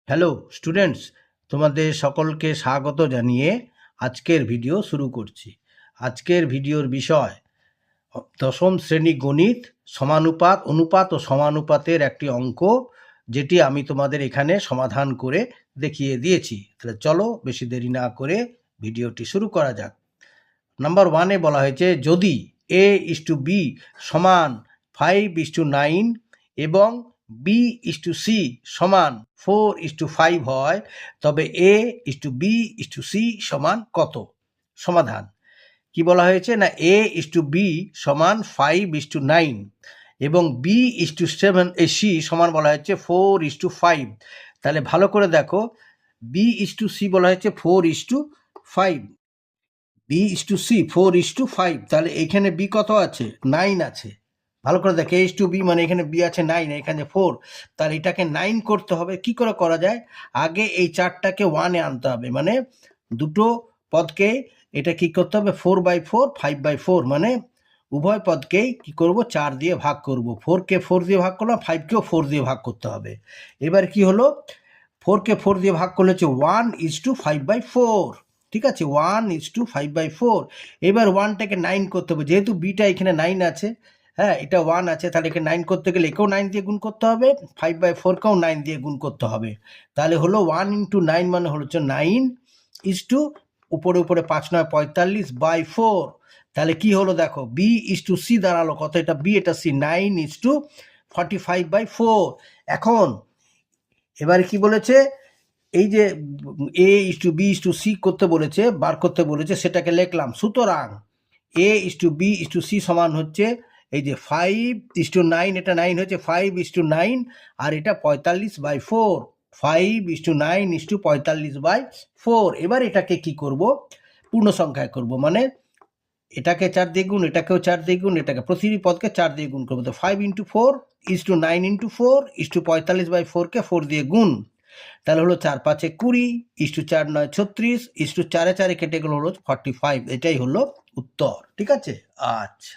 Hello students, তোমাদের সকলকে স্বাগত জানিয়ে আজকের ভিডিও শুরু করছি। আজকের ভিডিওর বিষয় দশম শ্রেণী গণিত, সমানুপাত, অনুপাত ও সমানুপাতের একটি অঙ্ক, যেটি আমি তোমাদের এখানে সমাধান করে দেখিয়ে দিয়েছি। তাহলে চলো বেশি দেরি না করে ভিডিওটি শুরু করা যাক। নাম্বার 1-এ বলা হয়েছে, যদি a:b সমান 5:9 এবং b:c সমান 4:5 হয়, তবে a:b:c সমান কত? সমাধান কি বলা হয়েছে না, a:b সমান 5:9 এবং b:7c সমান বলা হয়েছে 4:5। তাহলে ভালো করে দেখো, b:c বলা হয়েছে 4:5, b:c 4:5, তাহলে এখানে b কত আছে? 9 আছে। ভালো করে দেখো, a:b মানে এখানে b আছে 9, এখানে 4, তাহলে এটাকে 9 করতে হবে। কি করে করা যায়? আগে এই 4টাকে 1-এ আনতে হবে, মানে দুটো পদকে এটা কি করতে হবে, 4/4 5/4, মানে উভয় পদকেই কি করব, 4 দিয়ে ভাগ করব। 4কে 4 দিয়ে ভাগ করলাম, 5কেও 4 দিয়ে ভাগ করতে হবে। এবার কি হলো, 4কে 4 দিয়ে ভাগ করলে হচ্ছে 1:5/4, ঠিক আছে, 1:5/4। এবার 1টাকে 9 করতে হবে, যেহেতু বিটা এখানে 9 আছে, হ্যাঁ এটা 1 আছে, তাহলে এখানে 9 করতে গেলে একেও 9 দিয়ে গুণ করতে হবে, 5/4কেও 9 দিয়ে গুণ করতে হবে। তাহলে হলো 1 × 9 মানে হচ্ছে 9 উপরে উপরে 5 9 45/4। তাহলে কি হলো দেখো, b:c দাঁড়ালো কত? এটা b, এটা c, 9:45/4। এখন এবারে কি বলেছে, এই যে a:b:c করতে বলেছে, বার করতে বলেছে, সেটাকে লিখলাম। সুতরাং a:b:c সমান হচ্ছে এই যে 5:9, এটা 9 হচ্ছে 5:9, আর এটা 45/4, 5:9:45/4। এবার এটাকে কি করব, পূর্ণ সংখ্যায় করব, মানে এটাকে 4 দিয়ে গুণ, এটাকেও 4 দিয়ে গুণ, এটাকে প্রতিটি পদকে 4 দিয়ে গুণ করবো। তো 5:4:9:4:45/4কে 4 দিয়ে গুণ, তাহলে হলো 4×5 20, 4×9 36, 4-এ 4 কেটে গেলে হলো 45। এটাই হলো উত্তর, ঠিক আছে। আচ্ছা।